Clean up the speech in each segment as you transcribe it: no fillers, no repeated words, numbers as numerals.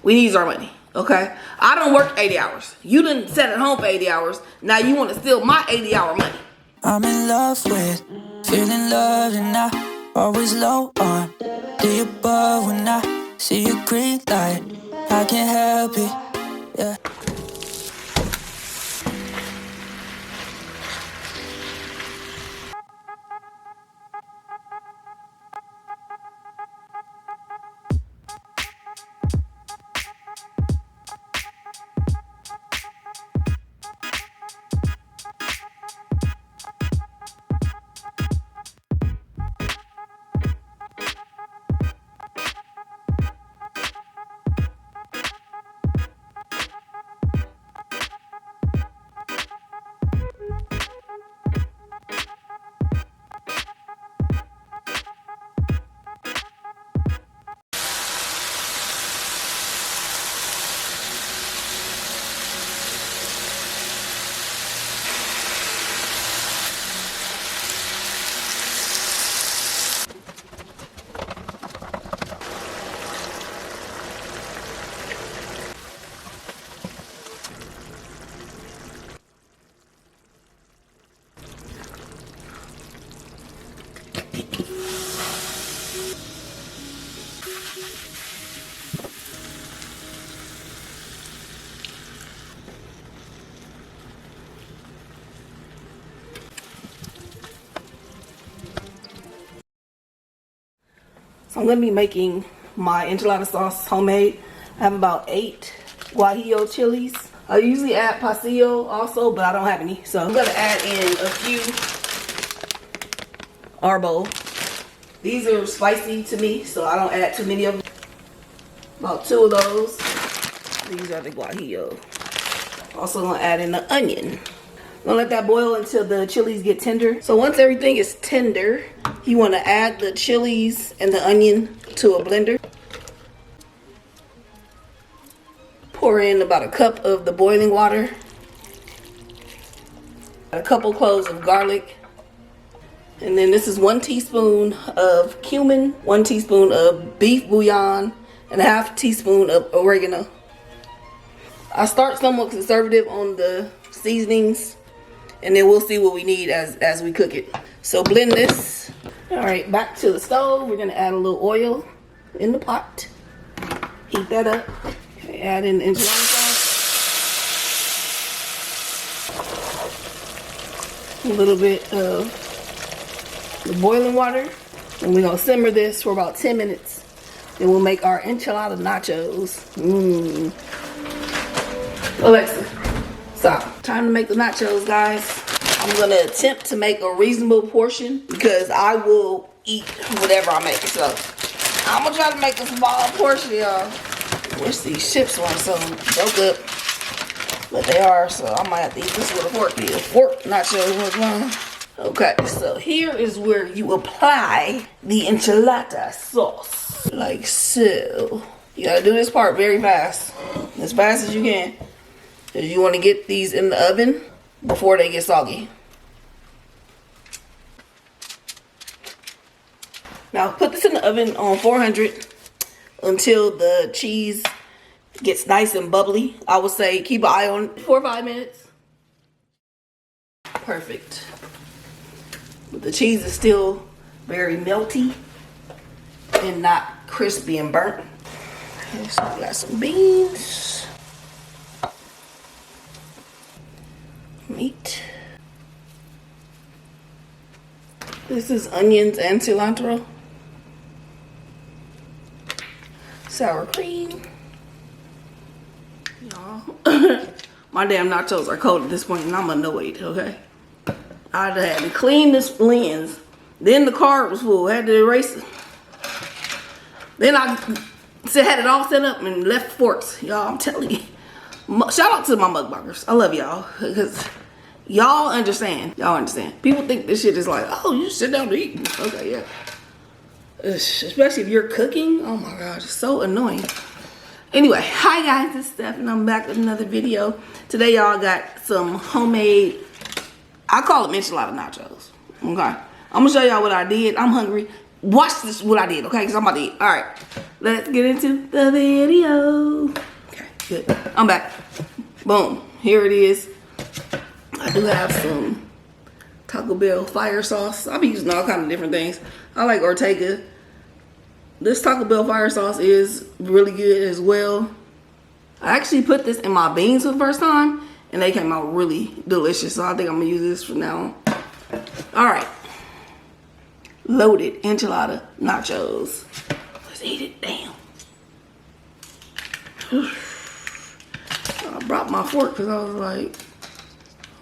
We need our money, okay? I don't work 80 hours. You didn't sit at home for 80 hours. Now you want to steal my 80-hour money. I'm in love with feeling love and I always low on the above when I see a green light. I can't help it, yeah. So I'm going to be making my enchilada sauce homemade. I have about 8 guajillo chilies. I usually add pasillo also, but I don't have any. So I'm going to add in a few arbo. These are spicy to me, so I don't add too many of them. About 2 of those. These are the guajillo. Also going to add in the onion. I'm gonna let that boil until the chilies get tender. So once everything is tender, you want to add the chilies and the onion to a blender. Pour in about a cup of the boiling water. A couple cloves of garlic. And then this is 1 teaspoon of cumin, 1 teaspoon of beef bouillon, and a half teaspoon of oregano. I start somewhat conservative on the seasonings, and then we'll see what we need as we cook it. So blend this. All right, back to the stove. We're gonna add a little oil in the pot. Heat that up. Okay, add in the enchilada sauce. A little bit of the boiling water. And we're gonna simmer this for about 10 minutes. Then we'll make our enchilada nachos. Alexa, stop. Time to make the nachos, guys. I'm gonna attempt to make a reasonable portion because I will eat whatever I make. So I'm gonna try to make a small portion, y'all. Wish these chips weren't so broke up, but they are. So I might have to eat this with a fork. Be a fork nacho with one. Okay, so here is where you apply the enchilada sauce, like so. You gotta do this part very fast, as fast as you can. Because you want to get these in the oven before they get soggy. Now put this in the oven on 400 until the cheese gets nice and bubbly. I would say keep an eye on it 4 or 5 minutes. Perfect. But the cheese is still very melty and not crispy and burnt. Okay, so we got some beans. Meat. This is onions and cilantro. Sour cream. Y'all, my damn nachos are cold at this point and I'm annoyed, okay? I had to clean this lens. Then the card was full. I had to erase it. Then I had it all set up and left forks. Y'all, I'm telling you. Shout out to my mukbangers. I love y'all because y'all understand. Y'all understand. People think this shit is like, oh, you sit down to eat. Okay, yeah. Especially if you're cooking. Oh my gosh, it's so annoying. Anyway, hi guys, it's Steph and I'm back with another video. Today y'all got some homemade, I call them enchilada nachos. Okay. I'm gonna show y'all what I did. I'm hungry. watch this, what I did, okay? Because I'm about to eat. All right, let's get into the video. Okay, good. I'm back. Boom. Here it is. I do have some Taco Bell fire sauce. I'll be using all kind of different things. I like Ortega. This Taco Bell fire sauce is really good as well. I actually put this in my beans for the first time, and they came out really delicious. So I think I'm gonna use this from now on. All right, loaded enchilada nachos. Let's eat it. Damn. I brought my fork because I was like,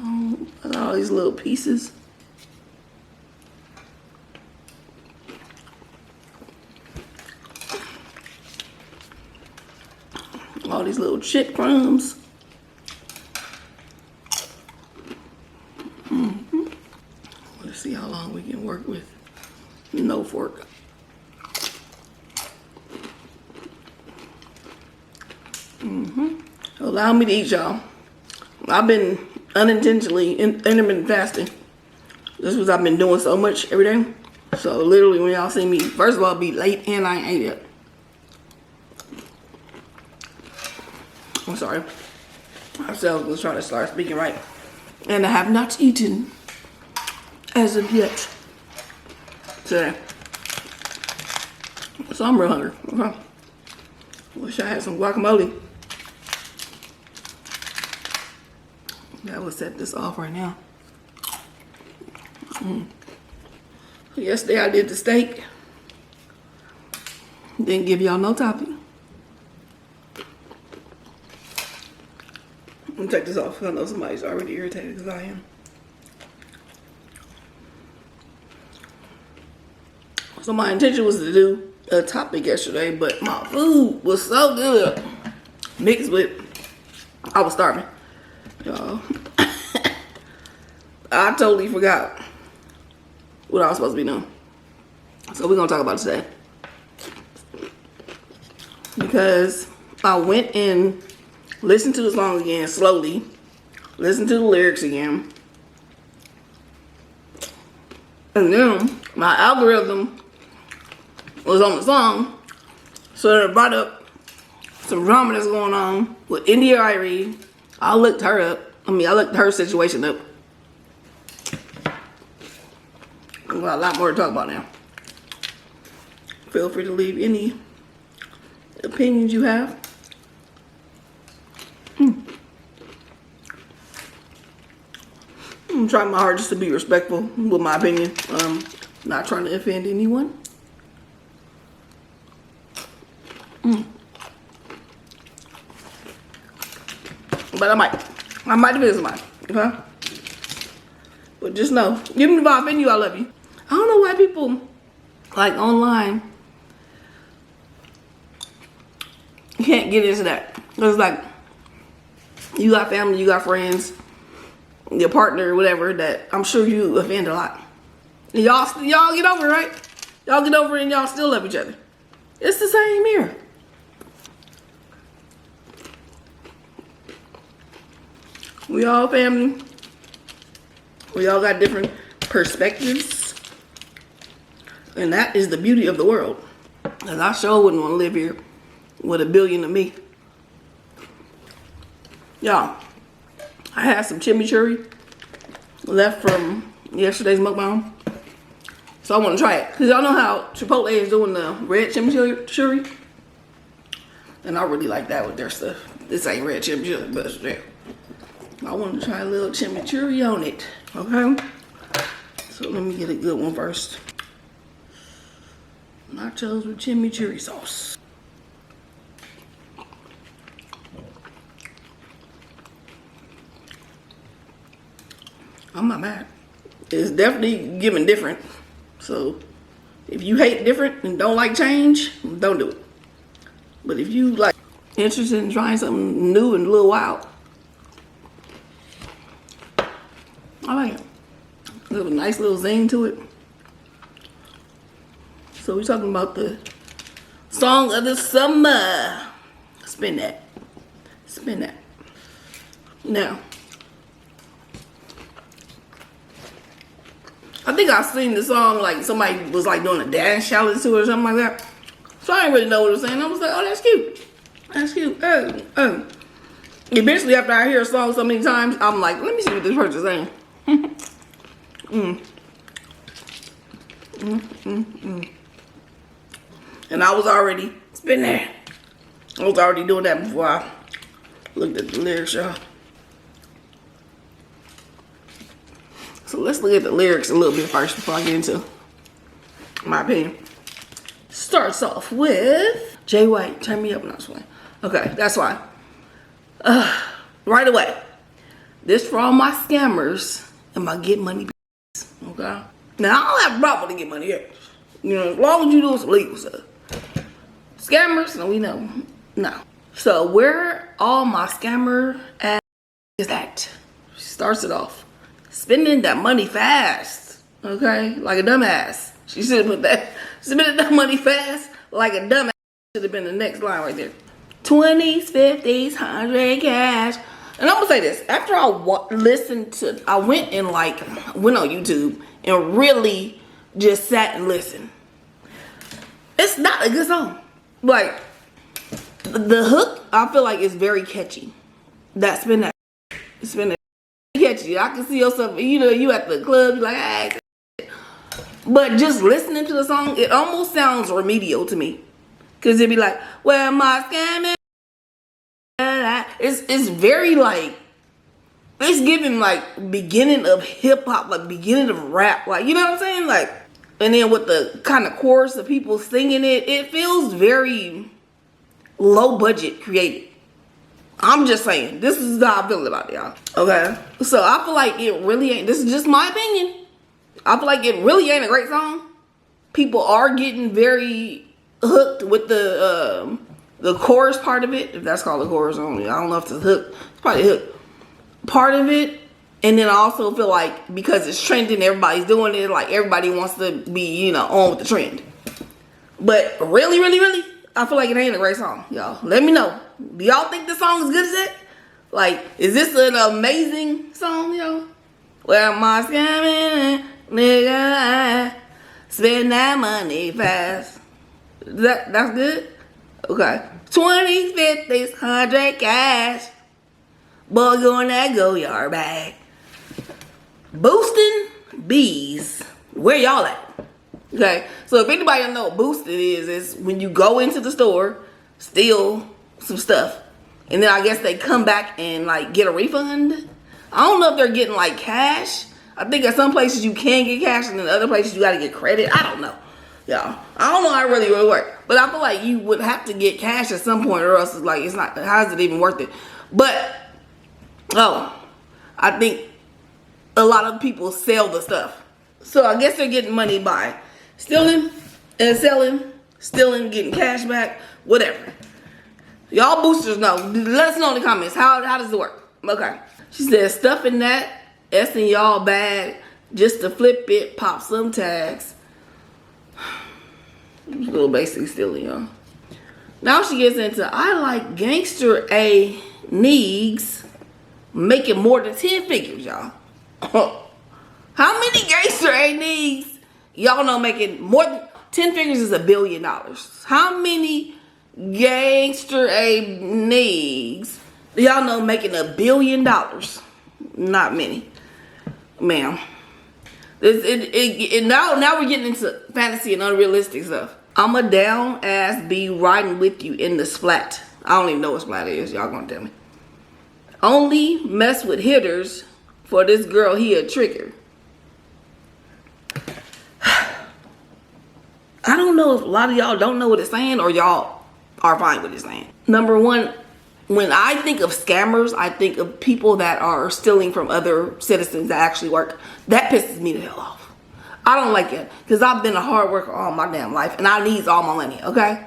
oh, I got all these little pieces. All these little chip crumbs. Let's see how long we can work with no fork. Allow me to eat, y'all. I've been unintentionally intermittent fasting. This is what I've been doing so much every day. So literally when y'all see me, first of all, be late and I ain't ate yet. I'm sorry. I said I was going to try to start speaking right. And I have not eaten as of yet today. So I'm real hungry. Okay. Wish I had some guacamole. I will set this off right now. Yesterday I did the steak. Didn't give y'all no topping. I'm gonna take this off. I know somebody's already irritated because I am. So my intention was to do a topic yesterday, but my food was so good. Mixed with, I was starving. Y'all. I totally forgot what I was supposed to be doing. So we're gonna talk about it today. Because I went and listened to the song again slowly, listened to the lyrics again, and then my algorithm was on the song, so it brought up some drama that's going on with India Irie. I looked her up. I looked her situation up. I've got a lot more to talk about now. Feel free to leave any opinions you have. I'm trying my hardest to be respectful with my opinion. Not trying to offend anyone. But I might offend somebody, okay? But just know, even if I offend you, I love you. I don't know why people, like, online can't get into that. Because, like, you got family, you got friends, your partner, whatever, that I'm sure you offend a lot. And y'all get over it, right? Y'all get over it and y'all still love each other. It's the same here. We all family. We all got different perspectives. And that is the beauty of the world. Because I sure wouldn't want to live here with a billion of me. Y'all, I had some chimichurri left from yesterday's mukbang. So I want to try it. Because y'all know how Chipotle is doing the red chimichurri. And I really like that with their stuff. This ain't red chimichurri, but it's there. I want to try a little chimichurri on it. Okay? So let me get a good one first. Nachos with chimichurri sauce. I'm not mad. It's definitely giving different. So if you hate different and don't like change, don't do it. But if you like interested in trying something new and a little wild, I like it. There's a nice little zing to it. So we're talking about the song of the summer. Spin that. Spin that. Now, I think I seen the song, like somebody was like doing a dance challenge to it or something like that. So I didn't really know what it was saying. I was like, oh, that's cute. That's cute. Eventually, after I hear a song so many times, I'm like, let me see what this person's saying. And I was already, it's been there. I was already doing that before I looked at the lyrics, y'all. So let's look at the lyrics a little bit first before I get into my opinion. Starts off with Jay White, turn me up. No, that's why. Okay, that's why. Right away. This for all my scammers and my get money. Okay. Now I don't have a problem to get money here. You know, as long as you do some legal stuff. Scammers, no, we know. No. So where all my scammer ass is at? She starts it off. Spending that money fast. Okay? Like a dumbass. She should have put that. Spending that money fast like a dumbass. Should have been the next line right there. 20s, 50s, 100 cash. And I'm gonna say this. After I listened to, I went on YouTube and really just sat and listened. It's not a good song. Like, the hook, I feel like is very catchy. It's been catchy. I can see yourself, you know, you at the club, you're like, hey. But just listening to the song, it almost sounds remedial to me. Cause it'd be like, well, my scamming. It's very like, it's giving like beginning of hip hop, like beginning of rap, like, you know what I'm saying? Like, and then with the kind of chorus of people singing it, it feels very low budget created. I'm just saying, this is how I feel about it, y'all. Okay? So I feel like it really ain't, this is just my opinion. I feel like it really ain't a great song. People are getting very hooked with the chorus part of it, if that's called the chorus only. I don't know if it's a hook. It's probably a hook. Part of it. And then I also feel like because it's trending, everybody's doing it, like everybody wants to be, you know, on with the trend. But really, really, really, I feel like it ain't a great song, y'all. Let me know. Do y'all think this song is good as that? Like, is this an amazing song, yo? Well, my scamming, nigga, I spend that money fast. That's good? Okay. 20s, 50s, 100 cash. Boy, going that go yard bag. Boosting bees. Where y'all at? Okay. So if anybody don't know what boosting is, it's when you go into the store, steal some stuff, and then I guess they come back and like get a refund. I don't know if they're getting like cash. I think at some places you can get cash, and in other places you gotta get credit. I don't know. Y'all. I don't know how it really would work. But I feel like you would have to get cash at some point, or else it's like, it's not, how is it even worth it? But I think a lot of people sell the stuff. So I guess they're getting money by stealing and selling, stealing, getting cash back, whatever. Y'all boosters know. Let us know in the comments. How does it work? Okay. She said, stuffing that S in y'all bag just to flip it, pop some tags. A little basically stealing, y'all. Now she gets into, I like gangster A negs making more than 10 figures, y'all. How many gangster A negs y'all know making more than 10 figures is $1 billion? How many gangster A negs y'all know making $1 billion? Not many, ma'am. Now we're getting into fantasy and unrealistic stuff. I'm a down ass be riding with you in the splat. I don't even know what splat is. Y'all gonna tell me. Only mess with hitters. For this girl, he a trigger. I don't know if a lot of y'all don't know what it's saying, or y'all are fine with it saying. Number one, when I think of scammers, I think of people that are stealing from other citizens that actually work. That pisses me the hell off. I don't like it, because I've been a hard worker all my damn life, and I need all my money, okay?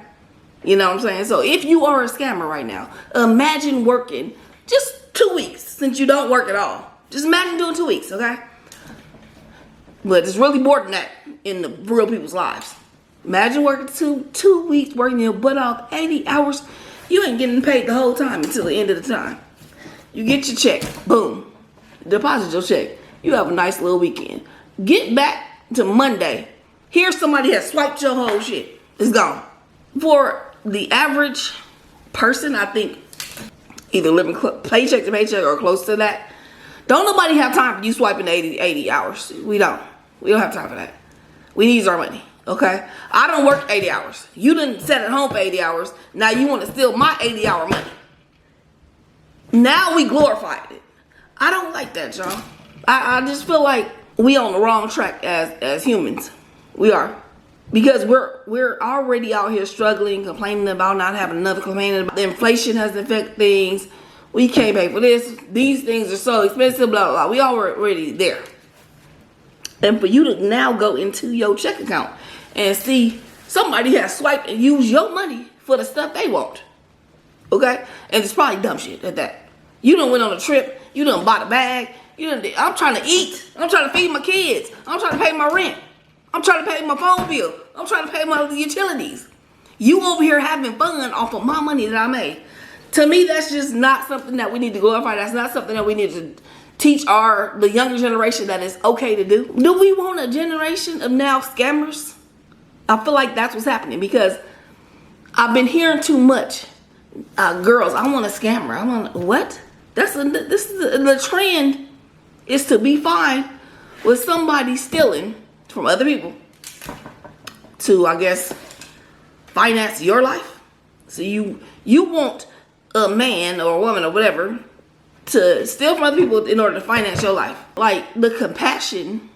You know what I'm saying? So if you are a scammer right now, imagine working just 2 weeks, since you don't work at all. Just imagine doing 2 weeks, okay? But it's really more than that in the real people's lives. Imagine working two weeks, working your butt off, 80 hours. You ain't getting paid the whole time until the end of the time. You get your check, boom. Deposit your check. You have a nice little weekend. Get back to Monday, here's somebody has swiped your whole shit. It's gone. For the average person, I think either living paycheck to paycheck or close to that, don't nobody have time for you swiping 80 hours. We don't have time for that. We need our money, okay? I don't work 80 hours. You didn't sit at home for 80 hours. Now you want to steal my 80-hour money. Now we glorified it. I don't like that, y'all. I just feel like we on the wrong track as humans. We are. Because we're already out here struggling, complaining about not having enough, complaining about the inflation has affected things. We can't pay for this. These things are so expensive, blah, blah, blah. We already there. And for you to now go into your check account and see somebody has swiped and used your money for the stuff they want. Okay? And it's probably dumb shit at that. You done went on a trip. You done bought a bag. I'm trying to eat. I'm trying to feed my kids. I'm trying to pay my rent. I'm trying to pay my phone bill. I'm trying to pay my utilities. You over here having fun off of my money that I made. To me, that's just not something that we need to glorify. That's not something that we need to teach the younger generation that it's okay to do. Do we want a generation of now scammers? I feel like that's what's happening because I've been hearing too much. Girls, I want a scammer. What? The trend is to be fine with somebody stealing from other people to, I guess, finance your life. So you want a man or a woman or whatever to steal from other people in order to finance your life. Like, the compassion,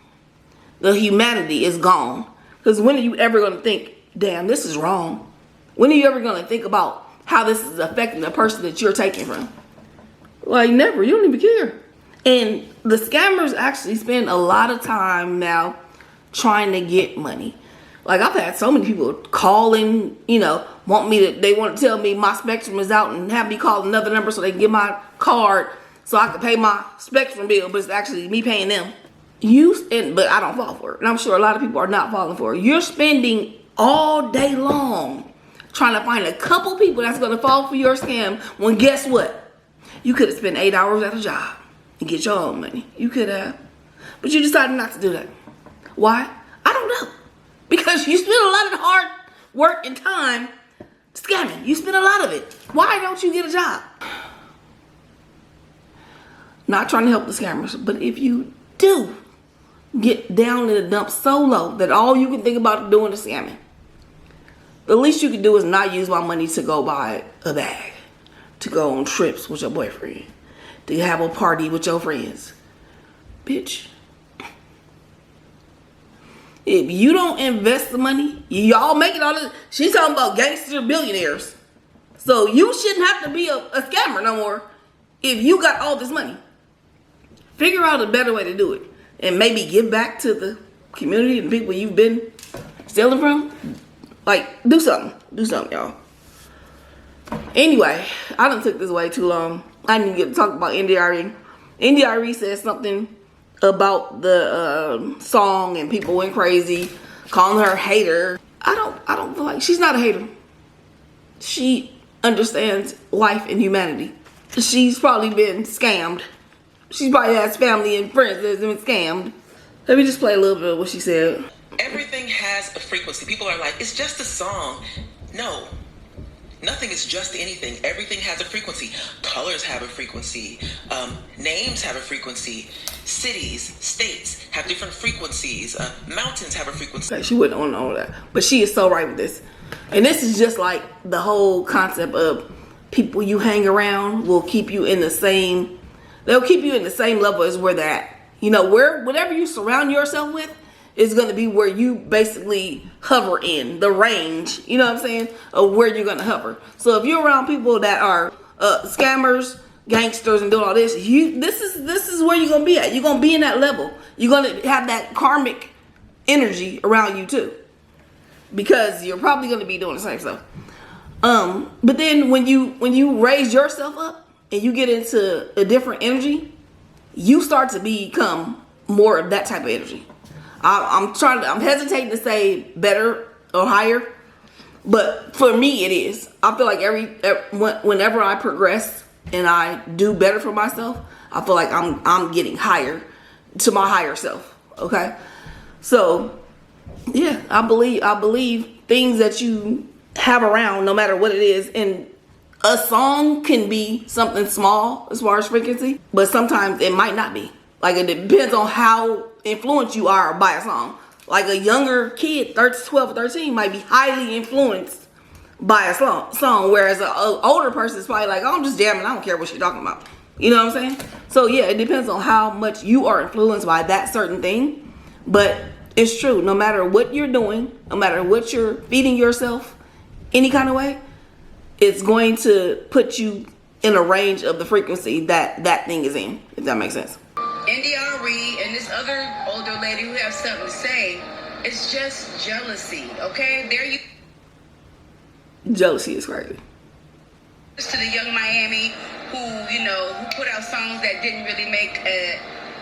the humanity is gone. Because when are you ever going to think, damn, this is wrong? When are you ever going to think about how this is affecting the person that you're taking from? Like, never. You don't even care. And the scammers actually spend a lot of time now trying to get money. Like, I've had so many people calling, they want to tell me my Spectrum is out and have me call another number so they can get my card so I can pay my Spectrum bill, but it's actually me paying them. But I don't fall for it. And I'm sure a lot of people are not falling for it. You're spending all day long trying to find a couple people that's going to fall for your scam when guess what? You could have spent 8 hours at a job and get your own money. You could have. But you decided not to do that. Why? I don't know. Because you spend a lot of hard work and time scamming. You spend a lot of it. Why don't you get a job? Not trying to help the scammers, but if you do get down in the dumps so low that all you can think about doing is scamming, the least you can do is not use my money to go buy a bag, to go on trips with your boyfriend, to have a party with your friends. Bitch. If you don't invest the money, y'all making all this. She's talking about gangster billionaires. So you shouldn't have to be a scammer no more if you got all this money. Figure out a better way to do it. And maybe give back to the community and people you've been stealing from. Like, do something. Do something, y'all. Anyway, I done took this way too long. I didn't get to talk about NDRE. NDRE said something about the song and people went crazy calling her a hater. I don't feel like she's not a hater. She understands life and humanity. She's probably been scammed. She probably has family and friends that's been scammed. Let me just play a little bit of what she said. Everything has a frequency. People are like, it's just a song. No. Nothing is just anything. Everything has a frequency. Colors have a frequency. Names have a frequency. Cities, states have different frequencies. Mountains have a frequency. Okay, she wouldn't on all that. But she is so right with this. And this is just like the whole concept of people you hang around will keep you in the same, they'll keep you in the same level as where they're at. Whatever you surround yourself with is going to be where you basically hover in the range, you know what I'm saying, of where you're going to hover. So if you're around people that are scammers, gangsters, and doing all this, this is where you're going to be at. You're going to be in that level. You're going to have that karmic energy around you too, because you're probably going to be doing the same stuff. But then when you raise yourself up and you get into a different energy, you start to become more of that type of energy. I'm hesitating to say better or higher, but for me it is. I feel like whenever I progress and I do better for myself, I feel like I'm getting higher to my higher self. Okay, So yeah, I believe things that you have around, no matter what it is, and a song can be something small as far as frequency, but sometimes it might not be. Like, it depends on how influenced you are by a song. Like, a younger kid, 12 or 13, might be highly influenced by a song, whereas an older person is probably like, oh, I'm just jamming, I don't care what you're talking about. You know what I'm saying? So yeah, it depends on how much you are influenced by that certain thing. But it's true, no matter what you're doing, no matter what you're feeding yourself, any kind of way, it's going to put you in a range of the frequency that thing is in, if that makes sense. NDRE and this other older lady who have something to say, it's just jealousy, okay? There you... Jealousy is crazy. To the young Miami who, who put out songs that didn't really make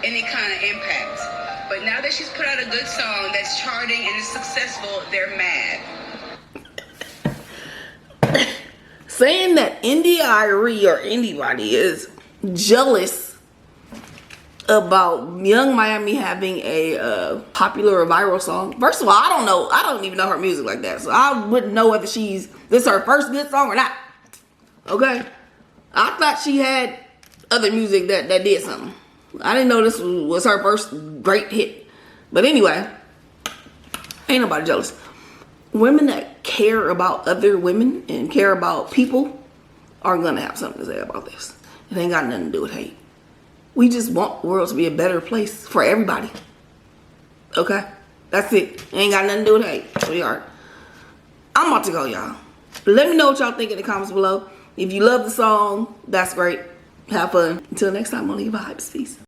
any kind of impact. But now that she's put out a good song that's charting and is successful, they're mad. Saying that NDRE or anybody is jealous about Young Miami having a popular or viral song. First of all, I don't know. I don't even know her music like that. So I wouldn't know whether this is her first good song or not. Okay? I thought she had other music that did something. I didn't know this was her first great hit. But anyway, ain't nobody jealous. Women that care about other women and care about people are going to have something to say about this. It ain't got nothing to do with hate. We just want the world to be a better place for everybody. Okay? That's it. It ain't got nothing to do with hate. Sweetheart. I'm about to go, y'all. Let me know what y'all think in the comments below. If you love the song, that's great. Have fun. Until next time, I'm gonna leave vibes. Peace.